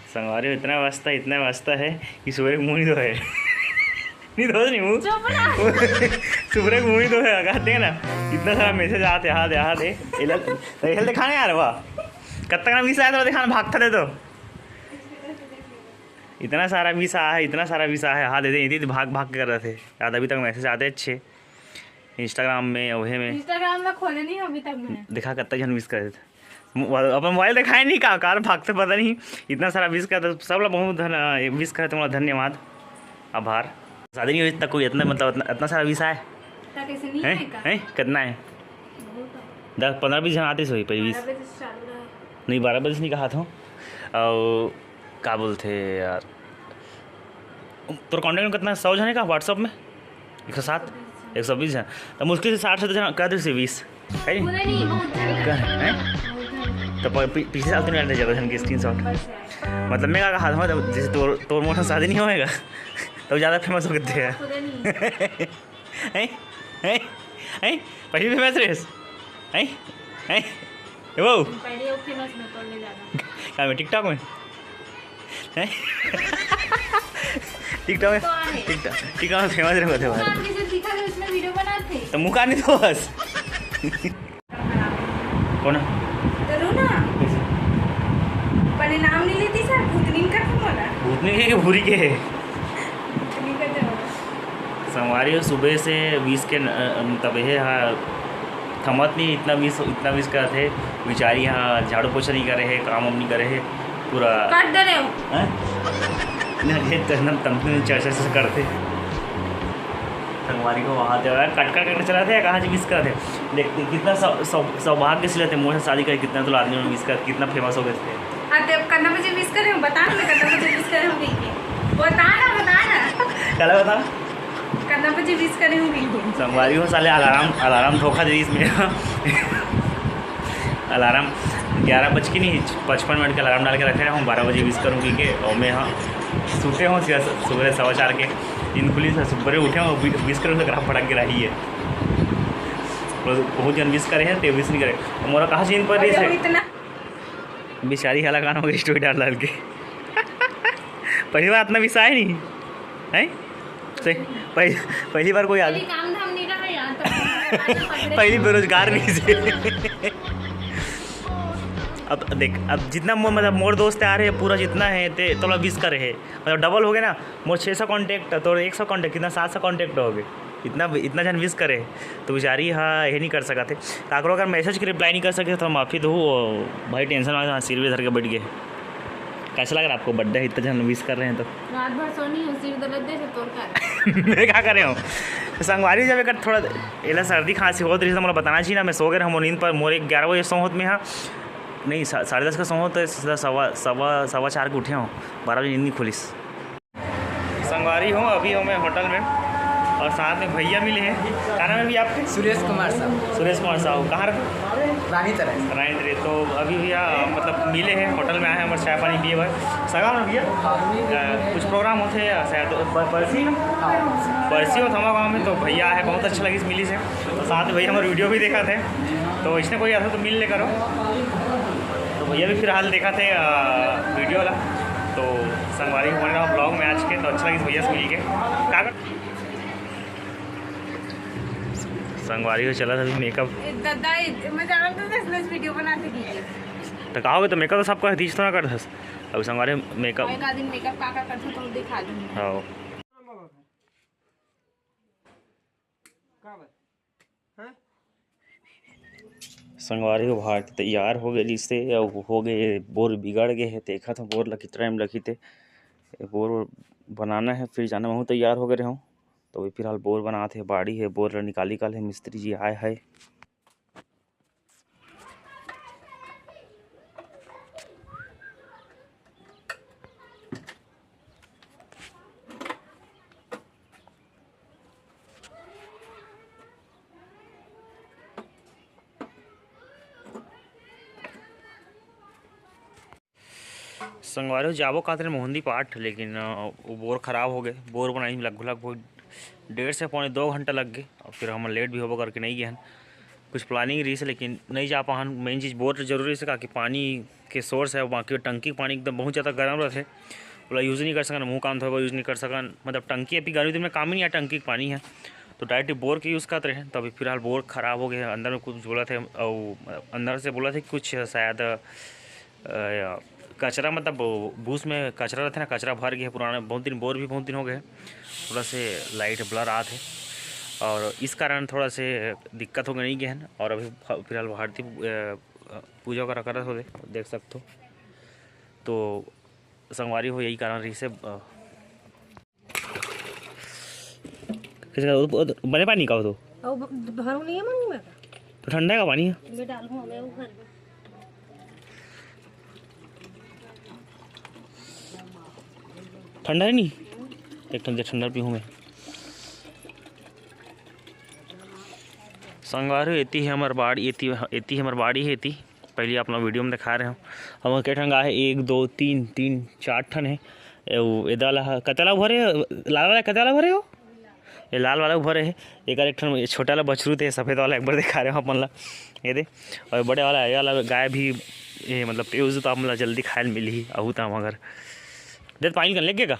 संगवारी इतना मस्त है कि सुबह मुँह नहीं धोए नहीं धो नहीं मुँह सुबह मुँह नहीं धोए कहते हैं ना। इतना सारा मैसेज आते हेल्थ दिखाने यार वाह कब तक ना वीसा आया तो दिखाना भागता दे तो इतना सारा वीसा है हाँ दे दे यदि भाग भाग कर रहे थे याद अभी तक मैसेज आते अच्छे इंस्टाग्राम में वहे में इंस्टाग्राम में खोले नहीं अभी तक मैंने देखा कब तक जन मिस कर थे अपन मोबाइल दिखाए नहीं का कार भागते पता नहीं इतना सारा विश करता सब लोग बहुत विश करे तुम्हारा धन्यवाद आभार। शादी नहीं हुई तक कोई इतना मतलब इतना सारा विश है कितना है 10-15-20 जन आते सोई पर 20 नहीं 12 बजे से नहीं कहा था। और क्या बोलते यार तो कॉन्टेक्ट में कितना 100 जने का व्हाट्सअप में 107 120 जन तो मुश्किल से 60-70 जन कर दे 20 तो पिछले साल तो नहीं आते ज़्यादा जन के स्क्रीन शॉट मतलब मैं क्या कहा था जैसे तोर मोटा शादी नहीं होएगा तो ज़्यादा फेमस हो गए हैं पहली फेमस रेस वो क्या में टिकटॉक में टिकटॉक में फेमस रहे थे भाई तो मुँह नहीं तो बस कौन नाम नहीं लेती सर भूतनी का भूतनी के भूरी के है संगवारी सुबह से 20 के तब है हाँ थमत नहीं इतना विश कर थे बेचारी यहाँ झाड़ू पोछा नहीं करे है काम वाम नहीं करे है पूरा काट दे रहे हो तमतम चर्चा से करते संगवारी को वहाँ थे कट कर चला थे कहाँ से विश कर थे देख कितना सौभाग्य से लेते मोह शादी करे कितना तो आदमी विश कर कितना फेमस हो गए थे। कितना बजे विश करे बता ना कितना बजे विश करे होंगे बता ना क्या बता कितना बजे विश करे होंगे संगवारी हो साले अलार्म धोखा दे इसमें अलार्म 11:55 के अलार्म डाल के रखे हूँ 12 बजे विश करूँगी के और मैं हाँ सोते हूँ सुबह 4:15 के इन खुली से सुबह उठे हूँ विश करूँ तो फटक गिरा ही है बहुत जन विश करे हैं तो विश नहीं करे मोरा कहाँ से इन पर इतना बेचारी हला गाना हो गई स्टोरी डाल के पहली बार इतना विश आया नहीं है पहली बार कोई आगे काम धाम नहीं रहा यार तो पहली बेरोजगार नहीं से अब देख अब जितना मतलब मोर दोस्त आ रहे हैं पूरा जितना है ते तो विश करे है मतलब डबल हो गए ना मोर 600 कॉन्टैक्ट तो 100 कॉन्टैक्ट कितना 700 कॉन्टैक्ट हो गए इतना जन विश करे तो बेचारी हाँ ये नहीं कर सका थे काकरो अगर मैसेज की रिप्लाई नहीं कर सके तो माफ़ी दो भाई टेंशन आ सिर भी धर के बैठ गए। कैसा लग रहा है आपको बर्थडे इतना जन विश कर रहे हैं तो रात भर सोनी हो सिर दर्द दे से तोड़ कर मैं क्या कर रहे हूँ संगवारी जब एक थोड़ा एला सर्दी खांसी हो रही तो मतलब बताना चाहिए ना मैं सो गए हम नींद पर मोर 11 बजे सो होत में हाँ नहीं 10:30 का सो हो तो सवा 4 के उठे हूँ 12 बजे नींद नहीं खुली संगवारी हूँ अभी हूँ मैं होटल में और साथ में भैया मिले हैं क्या नाम है भी आपके सुरेश कुमार साहब कहाँ रानी तरह तो अभी भैया मतलब मिले हैं होटल में आए हैं हमारे चाय पानी पिए हुए सगा ना भैया कुछ प्रोग्राम होते हैं शायद परसी हो थमा गाँव में तो भैया है बहुत अच्छा लगी इस मिली से तो साथ में भैया हमारे वीडियो भी देखा थे तो इसने कोई ऐसा तो मिल ले करो तो भैया भी फिलहाल देखा थे वीडियो वाला तो संगवारी बन रहा ब्लॉग में आज के तो अच्छा लगी भैया से मिल के कागज संगवारी को चला था अभी मेकअप वीडियो बनाते तो कहोगे तो मेकअप तो सबको तीस तो ना कर अब संगवारी मेकअप तो दिखा दूँगी हाँ संगवारी को बाहर तैयार हो गए जिससे हो गए बोर बिगड़ गए है देखा था बोर लगी टाइम लगी थे बोर बनाना है फिर जाना वहाँ तैयार हो गए हूँ तो अभी फिलहाल बोर बनाते हैं बाड़ी है बोर निकाली कल है मिस्त्री जी आए है संगवारी जाबो खातिर मोहंदी पाठ लेकिन वो बोर ख़राब हो गए बोर बनाई लगभग 1.5 से 2.25 घंटा लग गए और फिर हम लेट भी होबो करके नहीं गए कुछ प्लानिंग रही से लेकिन नहीं जा पान। मेन चीज़ बहुत जरूरी से का कि पानी के सोर्स है बाकी टंकी पानी एकदम बहुत ज़्यादा गर्म रहते बोला यूज़ नहीं कर सकन, मुँह कान धोबा यूज़ नहीं कर सकन, मतलब टंकी अभी गर्मी दिन में काम ही नहीं है, टंकी पानी है तो डायरेक्ट बोर के यूज़ करते रहे। तो अभी फिलहाल बोर ख़राब हो गए, अंदर में कुछ बोला थे और अंदर से बोला थे कुछ शायद कचरा मतलब बूस में कचरा रहते ना, कचरा भर गया पुराना, बहुत दिन बोर भी बहुत दिन हो गए, थोड़ा से लाइट ब्लर आ थे और इस कारण थोड़ा से दिक्कत हो गई नहीं गए हैं। और अभी फिलहाल भारती पूजा वगैरह कर रहे हो देख सकते हो, तो संगवारी हो यही कारण रही से बने पानी का हो तो भरू नहीं है मम्मी में तो ठंडा का पानी है मैं डालूं मैं वो घर ठंडा है नहीं, एक ठंडा पीऊँ मैं। संगवारी एती है हमार बाड़ी, एती हमार बाड़ी है, एती पहले अपना वीडियो में दिखा रहे हो हम के ठंगा है 1 2 3 4 ठन है। एदाला कतला भरे लाल वाला कतला भरे हो, ये लाल वाला भरे है, एक ठन छोटा वाला बछरू थे सफ़ेद वाला एक बार दिखा रहे हो अपन ला ये दे, और बड़े वाला ये वाला गाय भी ये मतलब पेज तो हम जल्दी खाए मिली आहू तो हम अगर दे पानी कर लेगा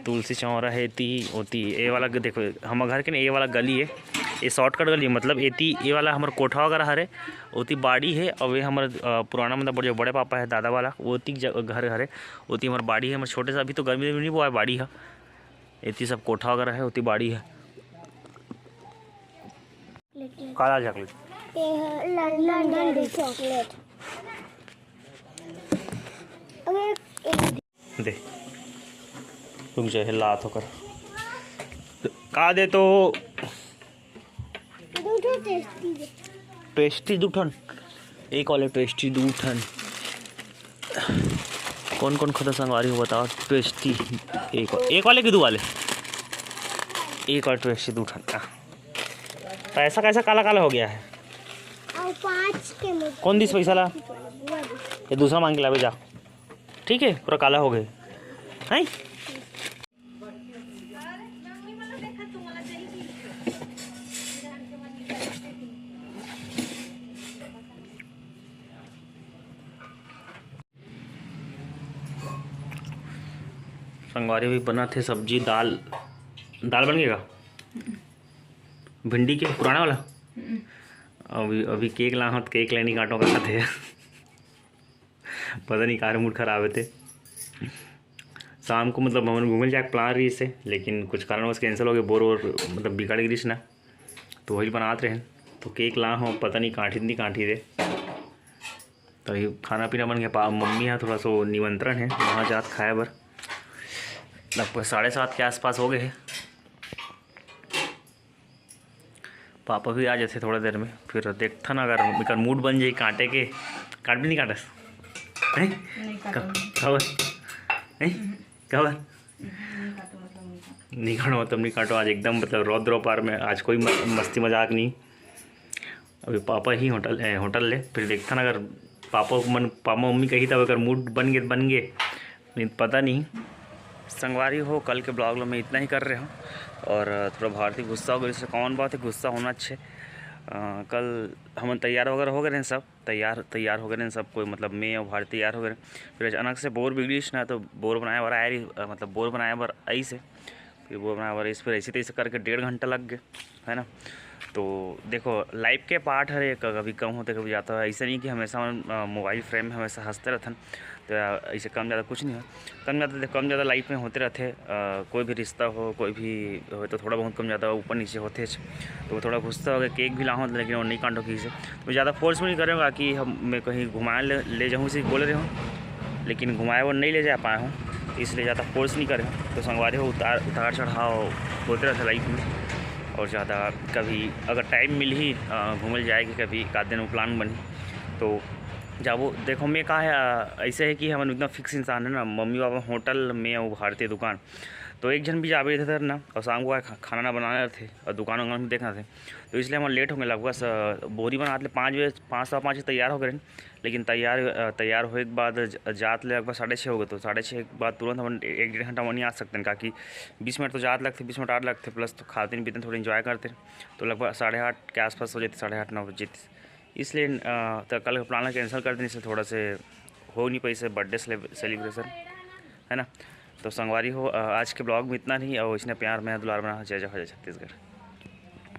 तुलसी चौरा है ती होती ए वाला देखो हम घर के ना ये वाला गली है, ये शॉर्टकट गली मतलब एती ये वाला हमारे कोठा वगैरह हरे ओती बाड़ी है और ये हमारे पुराना मतलब जो बड़े पापा है दादा वाला वो ती घर हरे ओती हमारे बाड़ी है, हमारे छोटे सा अभी तो गर्मी में नहीं वो है बाड़ी है, एती सब कोठा वगैरह है ओती बाड़ी है। काला चॉकलेट दे तुम जो है लात होकर का दे तो टेस्टी दूठन एक वाले टेस्टी दूठन कौन कौन खाता संगवारी हो बताओ। टेस्टी एक वाले कि 2 वाले एक वाले टेस्टी दूठन पैसा कैसा काला काला हो गया है और 5 के कौन दिस पैसा ला ये दूसरा मांग के लावे जा ठीक है पूरा काला हो गए हैं। संगवारी भी बना थे सब्जी दाल बन गएगा भिंडी के पुराना वाला अभी केक ला हो तो केक लेनी काटों का थे पता नहीं कार मूड खराब थे शाम को मतलब हम घूमने जाके प्लान रही से लेकिन कुछ कारणवश कैंसिल हो गए बोर और मतलब बिगड़ गई ना तो वही बनाते रहे तो केक ला हो पता नहीं काठी दे तो ये खाना पीना बन गया। मम्मी है थोड़ा सा निमंत्रण है वहाँ जात खाए बर लगभग 7:30 के आसपास हो गए हैं। पापा भी आ जाते थोड़ा देर में फिर देखता ना अगर मूड बन जाए काटे के काट भी नहीं काटस खबर नहीं काटो मतलब नहीं काटो आज एकदम मतलब रौद्र पार में आज कोई मस्ती मजाक नहीं। अभी पापा ही होटल ले फिर देखता ना अगर पापा मम्मी कही तब अगर मूड बन गए नहीं पता नहीं। संगवारी हो कल के ब्लॉग में इतना ही कर रहे हो और थोड़ा भारतीय गुस्सा हो गया इससे कौन बात है गुस्सा होना अच्छे। कल हम तैयार वगैरह हो गए सब तैयार हो गए सब कोई मतलब मैं और भारती तैयार हो गए फिर अचानक से बोर बिगड़ीश ना तो बोर बनाए बर आए रही मतलब बोर बनाए बर आई से फिर बोर बनाए बर फिर ऐसे तैसे करके 1.5 घंटा लग गए है ना। तो देखो लाइफ के पार्ट हर एक कभी कम होते कभी जाता है, ऐसा नहीं कि हमेशा मोबाइल फ्रेम में हमेशा हंसते रहते तो ऐसे कम ज़्यादा कुछ नहीं हो कम ज़्यादा लाइफ में होते रहते। कोई भी रिश्ता हो कोई भी हो तो थोड़ा बहुत कम ज़्यादा ऊपर नीचे होते तो थोड़ा गुस्सा हो गया केक भी लाऊँ लेकिन वो नहीं काटो किसी से तो ज़्यादा फोर्स भी नहीं करूँगा कि हम मैं कहीं घुमाए ले जाऊँ इसे बोल रहे हूँ लेकिन घुमाए वो नहीं ले जा पाए हूँ इसलिए ज़्यादा फोर्स नहीं करें तो संगवारी हो उतार चढ़ाव होते रहते लाइफ में और ज़्यादा कभी अगर टाइम मिल ही घूमल जाएगी कभी एक आध दिन में प्लान बनी तो जब वो देखो मैं कहा है ऐसे है कि हम एकदम फिक्स इंसान है ना मम्मी पापा होटल में और भारतीय दुकान तो एक जन भी जा भी थे ना, और शाम को खाना ना बना रहे थे और दुकान वुकान में देखना थे, तो इसलिए हम लेट हो गए। लगभग बोरी बना ले 5 बजे 5:15 तैयार हो गए, लेकिन तैयार होने के बाद जात ले लगभग 6:30 हो गए। तो 6:30 के बाद तुरंत हम 1-1.5 घंटा वहाँ नहीं आ सकते हैं, क्योंकि 20 मिनट तो जात लगते, 20 मिनट 8 लगते, प्लस तो खाते पीते थोड़ी इन्जॉय करते। तो लगभग 8:30 के आसपास हो जाते, 8:30-9 बजे। इसलिए तो कल का प्लान कैंसिल कर देने से थोड़ा से हो नहीं पाई से बर्थडे सेलिब्रेशन, है ना। तो संगवारी हो, आज के ब्लॉग में इतना नहीं, और इसने प्यार में दुलार बना। जय जय छत्तीसगढ़।